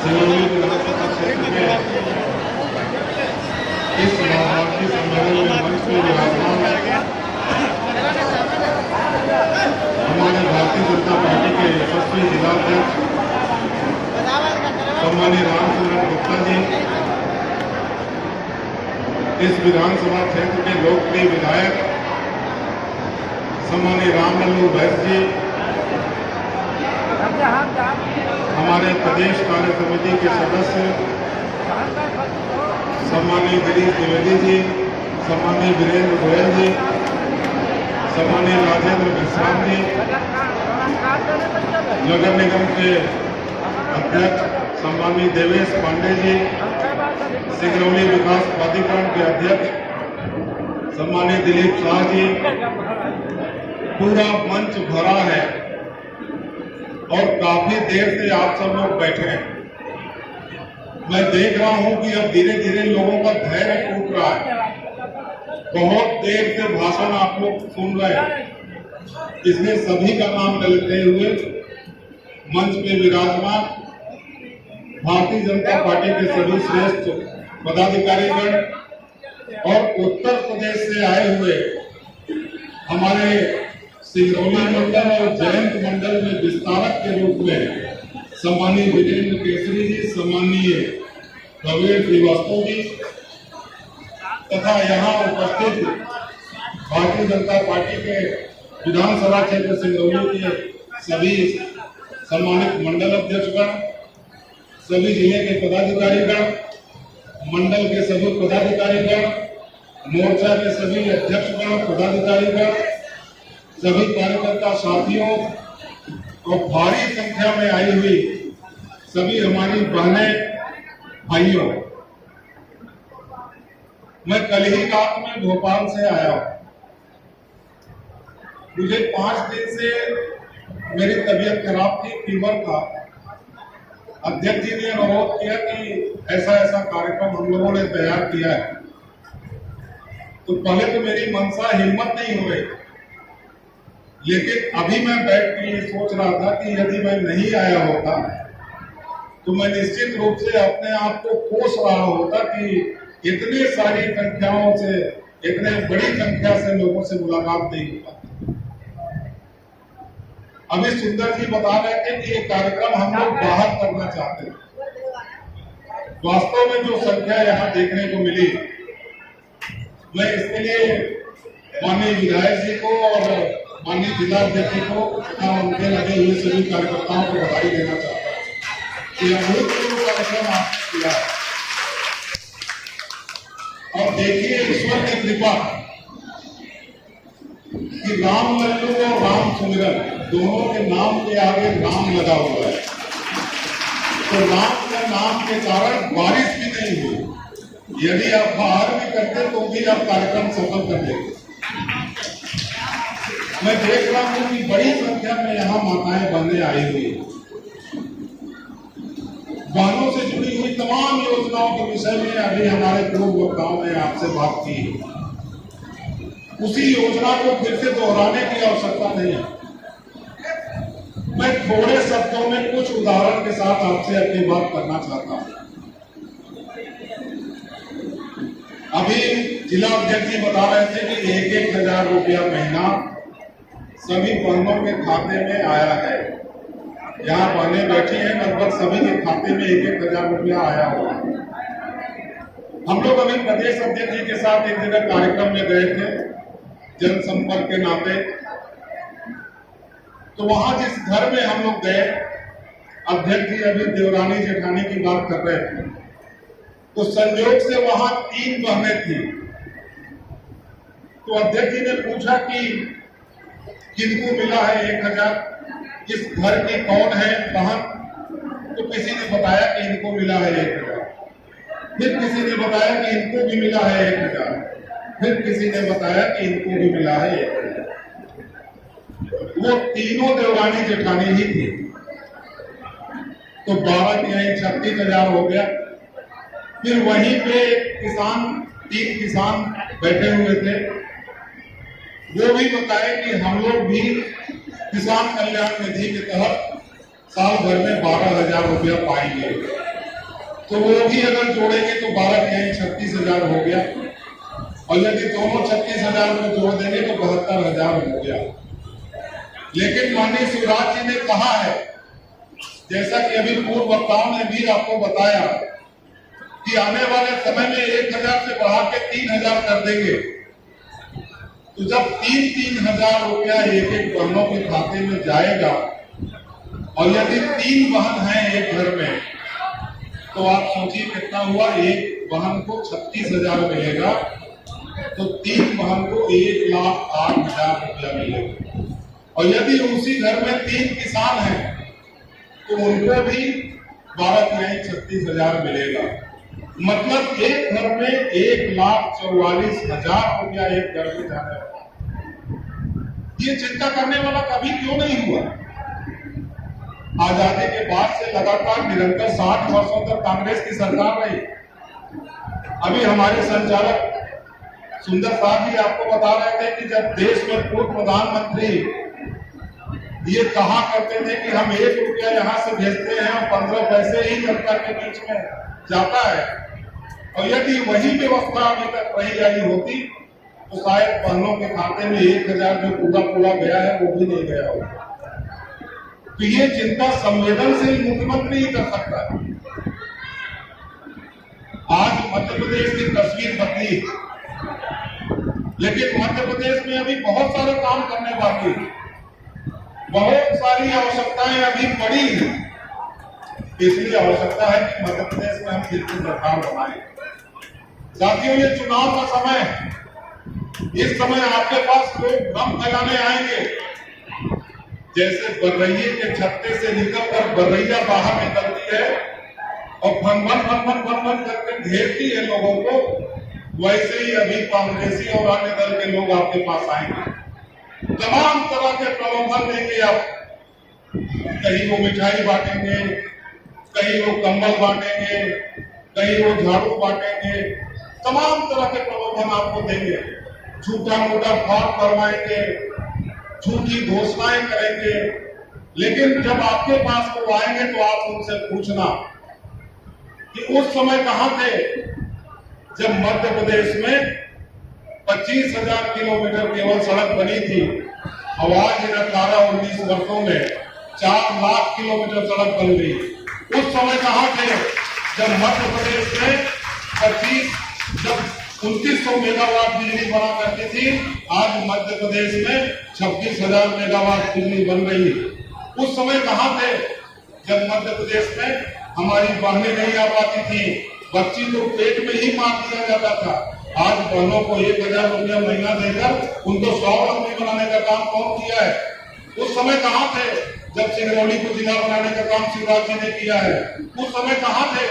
सिंगरौली विधानसभा क्षेत्र में इस महाभारती सम्मेलन में मंच में विराजमान हमारे भारतीय जनता पार्टी के यशस्वी जिलाध्यक्ष सम्मानीय रामचंद्र गुप्ता जी, इस विधानसभा क्षेत्र के लोकप्रिय विधायक सम्मानीय रामलल्लू बैस जी, हमारे प्रदेश कार्य समिति के सदस्य सम्मानीय गिरीश द्विवेदी जी, सम्मानीय वीरेंद्र गोयल जी, सम्मानीय राजेंद्र विश्राम जी, नगर निगम के अध्यक्ष सम्मानीय देवेश पांडे जी, सिंगरौली विकास प्राधिकरण के अध्यक्ष सम्मानीय दिलीप शाह जी, पूरा मंच भरा है और काफी देर से आप सब लोग बैठे हैं। मैं देख रहा हूं कि अब धीरे धीरे लोगों का धैर्य टूट रहा है। बहुत देर से भाषण आप लोग सुन रहे हैं, इसलिए सभी का नाम लेते हुए मंच पे विराजमान भारतीय जनता पार्टी के सभी श्रेष्ठ पदाधिकारीगण और उत्तर प्रदेश से आए हुए हमारे सिंगरौली मंडल और जयंत मंडल में विस्तारक के रूप में सम्मानीय वीरेंद्र केसरी जी, सम्मानीय प्रवीण श्रीवास्तव जी तथा यहाँ उपस्थित भारतीय जनता पार्टी के विधानसभा क्षेत्र सिंगरौली के सभी सम्मानित मंडल अध्यक्षगण, सभी जिले के पदाधिकारीगण, मंडल के सभी पदाधिकारीगण, मोर्चा के सभी अध्यक्षगण, पदाधिकारीगण, सभी कार्यकर्ता साथियों और भारी संख्या में आई हुई सभी हमारी बहनें भाइयों, मैं कल ही रात में भोपाल से आया हूं। मुझे 5 दिन से मेरी तबीयत खराब थी, फीवर था। अध्यक्ष जी ने अनुरोध किया कि ऐसा ऐसा कार्यक्रम हम लोगों ने तैयार किया है, तो पहले तो मेरी मनसा हिम्मत नहीं हो रही, लेकिन अभी मैं बैठ के ये सोच रहा था कि यदि मैं नहीं आया होता तो मैं निश्चित रूप से अपने आप को कोस रहा होता कि इतनी सारी संख्याओं से, इतने बड़ी संख्या से लोगों से मुलाकात नहीं होता। अभी सुंदर जी बता रहे थे कि ये कार्यक्रम हम लोग बाहर करना चाहते हैं। वास्तव में जो संख्या यहाँ देखने को मिली, मैं इसके लिए माननीय विधायक जी को और माननीय जिला अध्यक्ष को तथा उनके लगे हुए सभी कार्यकर्ताओं को बधाई देना चाहता हूँ कि अभूतपूर्व कार्यक्रम आपने किया है। और देखिए ईश्वर की कृपा कि रामलल्लू और राम सुमिरन दोनों के नाम के आगे राम लगा हुआ है, तो राम के नाम के कारण बारिश भी नहीं हुई। यदि आप बाहर भी करते तो भी आप कार्यक्रम सफल कर लेंगे। मैं देख रहा हूं कि बड़ी संख्या में यहाँ माताएं बहनें आई हुई हैं। बहनों से जुड़ी हुई तमाम योजनाओं के विषय में अभी हमारे पूर्व वक्ताओं ने आपसे बात की है। उसी योजना को फिर से दोहराने की आवश्यकता नहीं है। मैं थोड़े शब्दों में कुछ उदाहरण के साथ आपसे अपनी बात करना चाहता हूं। अभी जिला अध्यक्ष जी बता रहे थे कि 1,000 रुपया महीना सभी बहनों के खाते में आया है। यहाँ बहनें बैठी हैं, लगभग सभी के खाते में 1,000 रुपया आया हुआ है। हम लोग अभी प्रदेश अध्यक्ष जी के साथ एक जगह कार्यक्रम में गए थे जनसंपर्क के नाते, तो वहां जिस घर में हम लोग गए, अध्यक्ष जी अभी देवरानी जेठानी की बात कर रहे थे, तो संयोग से वहां 3 बहनें थी। तो अध्यक्ष जी ने पूछा कि किनको मिला है 1,000, इस घर की कौन है बहन? तो किसी ने बताया कि इनको मिला है 1,000, फिर किसी ने बताया कि इनको भी मिला है 1,000, फिर किसी ने बताया कि इनको भी मिला है 1,000। वो तीनों देवरानी जेठानी ही थी, तो 12 के 36,000 हो गया। फिर वहीं पे किसान, 3 किसान बैठे हुए थे, वो भी बताए कि हम लोग भी किसान कल्याण निधि के तहत साल भर में 12,000 रुपया पाएंगे। तो वो भी अगर जोड़ेंगे तो 12 के यहीं 36,000 हो गया, और यदि दोनों 36,000 को जोड़ देंगे तो 72,000 हो गया। लेकिन माननीय शिवराज जी ने कहा है, जैसा कि अभी पूर्व वक्ताओं ने भी आपको बताया, कि आने वाले समय में 1,000 से बढ़ा के 3,000 कर देंगे। तो जब 3,000 रुपया एक एक बहनों के खाते में जाएगा, और यदि 3 बहन हैं एक घर में, तो आप सोचिए कितना हुआ, एक बहन को 36,000 मिलेगा, तो 3 बहन को 1,08,000 रुपया मिलेगा। और यदि उसी घर में 3 किसान हैं तो उनको भी 12,36,000 मिलेगा। मतलब एक घर में 1,44,000 रुपया एक घर में जाने वाला। ये चिंता करने वाला कभी क्यों नहीं हुआ? आजादी के बाद से लगातार निरंतर 60 वर्षों तक कांग्रेस की सरकार रही। अभी हमारे संचालक सुंदर साहब जी आपको बता रहे थे कि जब देश में पूर्व प्रधानमंत्री ये कहा करते थे कि हम 1 रुपया यहाँ से भेजते हैं और 15 पैसे ही जनता के बीच में जाता है, और यदि वही व्यवस्था अभी तक रही आई होती तो शायद बहनों के खाते में 1,000 जो पूरा गया है वो भी नहीं गया होगा। तो ये चिंता संवेदनशील मुख्यमंत्री ही कर सकता है। आज मध्य प्रदेश की तस्वीर बदली, लेकिन मध्य प्रदेश में अभी बहुत सारे काम करने बाकी, बहुत सारी आवश्यकताएं अभी पड़ी हैं। इसलिए आवश्यकता है कि मध्य प्रदेश में हम फिर से सरकार बनाएं। साथियों, ये चुनाव का समय है। इस समय आपके पास लोग भ्रम फैलाने आएंगे। जैसे बर्रइये के छत्ते से निकलकर बर्रइया बाहर निकलती है और फन करके घेरती है लोगों को, वैसे ही अभी कांग्रेसी और अन्य दल के लोग आपके पास आएंगे। तमाम तरह के प्रलोभन देंगे। आप कहीं वो मिठाई बांटेंगे, कहीं वो कंबल बांटेंगे, कहीं वो झाड़ू बांटेंगे, तमाम तरह के प्रलोभन आपको देंगे। झूठा मोटा फॉर्म करवाएंगे, झूठी घोषणाएं करेंगे। लेकिन जब आपके पास वो आएंगे तो आप उनसे पूछना कि उस समय कहां थे जब मध्य प्रदेश में 25,000 किलोमीटर केवल सड़क बनी थी। अब आज इन 18-19 वर्षों में 4 लाख किलोमीटर सड़क बन गई। उस समय कहां थे जब मध्य प्रदेश में 2900 मेगावाट बिजली बना करती थी। आज मध्य प्रदेश में 26,000 मेगावाट बिजली बन रही है। उस समय कहां थे जब मध्य प्रदेश में हमारी बहनें नहीं आ पाती थी, बच्ची को पेट में ही मार दिया जाता था। आज बहनों को 1,000 रुपया महीना देकर उनको स्वावलंबी बनाने का काम कौन किया है? उस समय कहां थे जब सिंगरौली को जिला बनाने का काम शिवराज जी ने किया है? उस समय कहां थे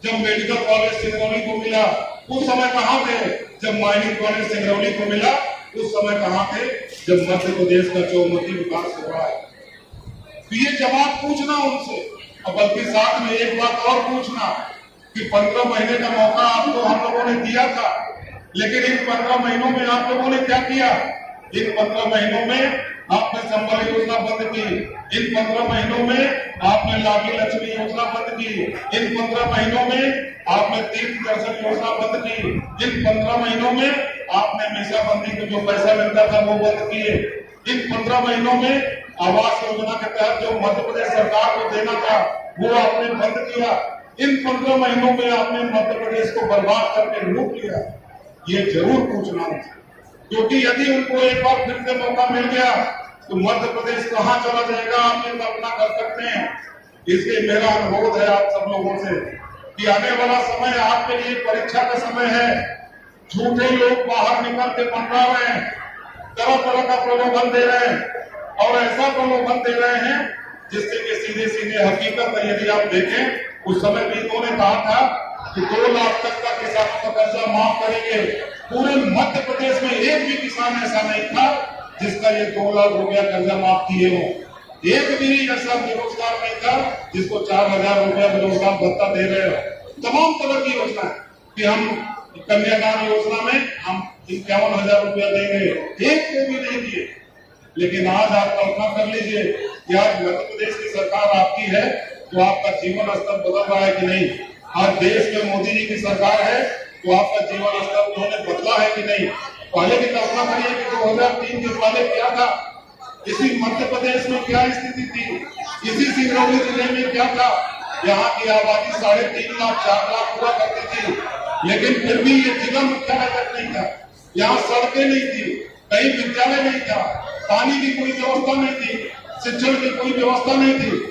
जब मेडिकल कॉलेज सिंगरौली को मिला? उस समय कहां थे जब माइनिंग कॉलेज सिंगरौली को मिला? उस समय कहां थे जब मध्य प्रदेश का चौमुखी विकास हो रहा है? तो ये जवाब पूछना उनसे, और बल्कि साथ में एक बात और पूछना कि 15 महीने का मौका आपको हम लोगों ने दिया था, लेकिन इन 15 महीनों में आप लोगों ने क्या किया? इन 15 महीनों में आपने संबल योजना बंद की। इन 15 महीनों में आपने लाडली लक्ष्मी योजना बंद की। इन 15 महीनों में आपने तीर्थ दर्शन योजना बंद की। इन 15 महीनों में आपने मीसाबंदी को जो पैसा मिलता था वो बंद किए। इन 15 महीनों में आवास योजना के तहत जो मध्य प्रदेश सरकार को देना था वो आपने बंद किया। इन 15 महीनों में आपने मध्य प्रदेश को बर्बाद करके लूट लिया। ये जरूर पूछना है, क्योंकि यदि उनको एक बार फिर से मौका मिल गया तो मध्य प्रदेश कहां चला जाएगा आप ये कल्पना कर सकते हैं। इसलिए मेरा अनुरोध है आप सब लोगों से कि आने वाला समय आपके लिए परीक्षा का समय है। झूठे लोग बाहर निकल के मंडरा रहे हैं, तरह तरह का प्रलोभन दे रहे हैं, और ऐसा प्रलोभन दे रहे हैं जिससे कि सीधे सीधे हकीकत है। यदि आप देखें उस समय भी इन्होंने कहा था कि 2 लाख तक का किसानों का कर्जा माफ करेंगे। पूरे मध्य प्रदेश में एक भी किसान ऐसा नहीं था जिसका ये 2 लाख रुपया कर्जा माफ किए हो। एक भी ऐसा बेरोजगार नहीं था जिसको 4,000 रुपया बेरोजगार भत्ता दे रहे हो। तमाम तरह की योजना कि हम कन्यादान योजना में हम 51,000 रुपया देंगे, एक को भी नहीं दिए। लेकिन आज आप कल्पना कर लीजिए कि आज मध्य प्रदेश की सरकार आपकी है तो आपका जीवन स्तर बदल रहा है कि नहीं? आज देश में मोदी जी की सरकार है तो आपका जीवन स्तर उन्होंने बदला है कि नहीं? पहले की कल्पना करिए कि 2003 के पहले क्या था, इसी मध्य प्रदेश में क्या स्थिति थी, इसी सिंगरौली जिले में क्या था। यहाँ की आबादी 3.5 लाख 4 लाख हुआ करती थी, लेकिन फिर भी ये जिला मुख्यालय तक नहीं था। यहाँ सड़कें नहीं थी, कहीं विद्यालय नहीं था, पानी की कोई व्यवस्था नहीं थी, शिक्षण की कोई व्यवस्था नहीं थी।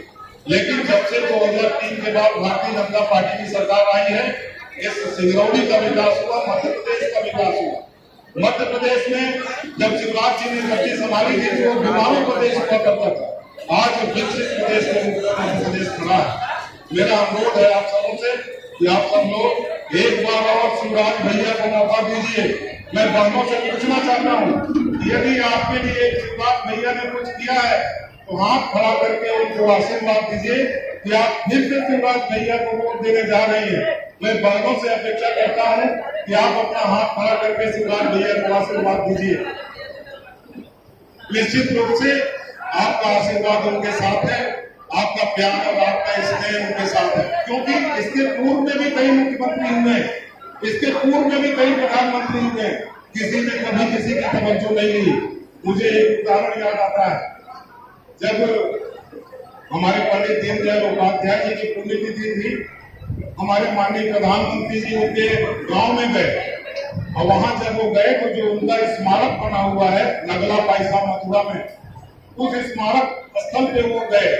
लेकिन जब से 2003 के बाद भारतीय जनता पार्टी की सरकार आई है, इस सिंगरौली का विकास हुआ, मध्य प्रदेश का विकास हुआ। मध्य प्रदेश में जब शिवराज जी ने गद्दी संभाली थी तो बीमारू प्रदेश हुआ करता था, आज विकसित प्रदेश में मध्य प्रदेश खड़ा है। मेरा अनुरोध है आप सबों से कि आप सब लोग एक बार और शिवराज भैया को मौका दीजिए। मैं बहनों से पूछना चाहता हूँ, यदि आपके लिए शिवराज भैया ने कुछ किया है तो हाथ खड़ा करके उनको आशीर्वाद दीजिए कि आप फिर से शिवराज भैया को वोट देने जा रहे हैं। मैं बहनों से अपेक्षा करता हूँ कि आप अपना हाथ खड़ा करके शिवराज भैया को आशीर्वाद दीजिए। निश्चित रूप से आपका आशीर्वाद उनके साथ है, आपका प्यार और आपका स्नेह उनके साथ है, क्योंकि इसके पूर्व में भी कई मुख्यमंत्री हुए, इसके पूर्व में भी कई प्रधानमंत्री हुए, किसी ने कभी किसी की तवज्जो नहीं ली। मुझे एक उदाहरण याद आता है, जब हमारे पंडित दीनदयाल उपाध्याय जी की पुण्यतिथि थी, हमारे माननीय प्रधानमंत्री जी उनके गांव में गए और वहां जब वो गए तो जो उनका स्मारक बना हुआ है नगला पाइसा मथुरा में, उस स्मारक स्थल पे वो गए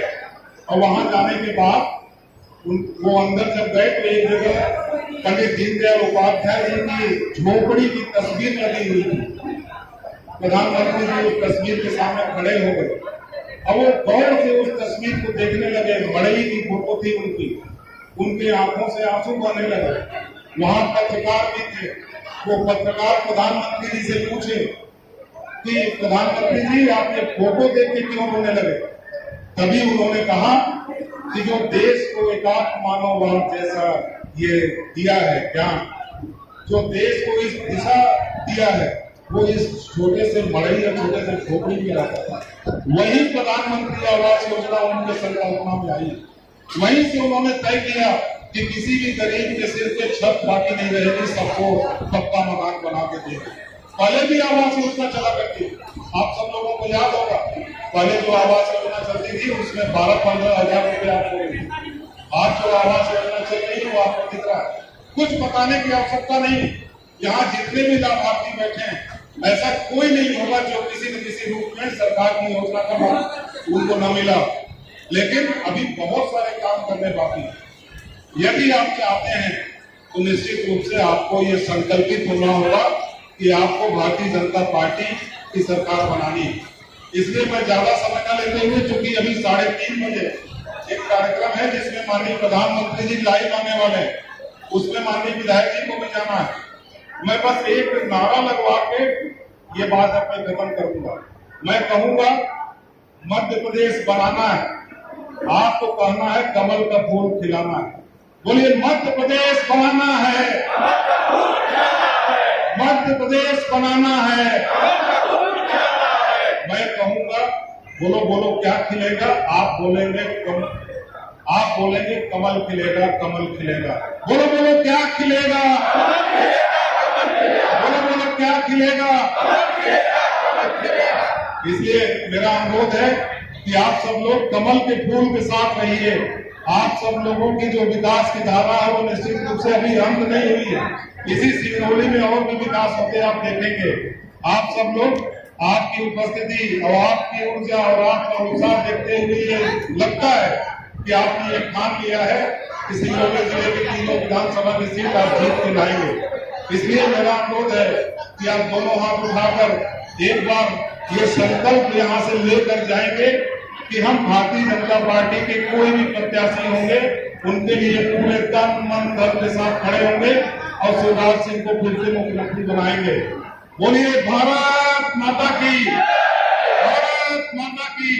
और वहां जाने के बाद वो अंदर जब गए तो एक जगह पंडित दीनदयाल उपाध्याय जी की झोपड़ी की तस्वीर लगी हुई थी। प्रधानमंत्री जी उस तस्वीर के सामने खड़े हो गए और वो गौर से उस तस्वीर को देखने लगे। मड़ई की फोटो थी उनकी, उनकी आंखों से आंसू बहने लगे। वहां पत्रकार भी थे, वो पत्रकार प्रधानमंत्री जी से पूछे कि प्रधानमंत्री जी आपने फोटो देख के क्यों रोने लगे? तभी उन्होंने कहा कि जो देश को एकात्म मानववाद जैसा ये दिया है ज्ञान, जो देश को इस दिशा दिया है, वो इस छोटे से मड़ई या छोटे से झोपड़ी में रहता था। वही प्रधानमंत्री आवास योजना उनके संकल्पना में आई, वहीं से उन्होंने तय किया कि किसी भी गरीब के सिर पे छत बाकी नहीं रहेगी, सबको पक्का मकान बना के देंगे। पहले भी आवास योजना चला करती, आप सब लोगों को याद होगा, पहले जो आवास योजना चलती थी उसमें 12-15 हजार रुपए आपको मिलते। आज जो आवास योजना चल रही है वो आपको दिख रहा है। कुछ बताने की आवश्यकता नहीं, यहाँ जितने भी लाभार्थी बैठे हैं ऐसा कोई नहीं होगा जो किसी न किसी रूप में सरकार की योजना का लाभ उनको न मिला। लेकिन अभी बहुत सारे काम करने बाकी हैं। यदि आप चाहते हैं तो निश्चित रूप से आपको ये संकल्पित होना होगा कि आपको भारतीय जनता पार्टी की सरकार बनानी है। इसलिए मैं ज्यादा समय न लेते हुए, चूंकि अभी 3:30 बजे एक कार्यक्रम है जिसमें माननीय प्रधानमंत्री जी लाइव आने वाले हैं, उसमें माननीय विधायक जी को भी जाना है। मैं बस एक नारा लगवा के ये बात अपने खत्म करूंगा। मैं कहूंगा मध्य प्रदेश बनाना है, आपको कहना है कमल का फूल खिलाना है। बोलिए मध्य प्रदेश बनाना है, मध्य प्रदेश बनाना है। मैं कहूंगा बोलो बोलो क्या खिलेगा? आप बोलेंगे कमल खिलेगा, कमल खिलेगा। बोलो बोलो क्या खिलेगा? बोलो बोलो क्या खिलेगा? इसलिए मेरा अनुरोध है कि आप सब लोग कमल के फूल के साथ रहिए। आप सब लोगों की जो विकास की धारा है वो निश्चित रूप से अभी अंत नहीं हुई है। इसी सिंगरौली में और भी विकास होते आप देखेंगे। आप सब लोग, आपकी उपस्थिति और आपकी ऊर्जा और आपका उत्साह देखते हुए ये लगता है कि आपने ये ठान लिया है कि सिंगरौली जिले की तीनों विधानसभा की सीट आप जीत के लाएंगे। इसलिए मेरा अनुरोध है कि आप दोनों हाथ उठाकर एक बार ये संकल्प यहाँ से लेकर जाएंगे कि हम भारतीय जनता पार्टी के कोई भी प्रत्याशी होंगे उनके लिए पूरे तन मन धन के साथ खड़े होंगे और शिवराज सिंह को फिर से मुख्यमंत्री बनाएंगे। बोलिए भारत माता की, भारत माता की।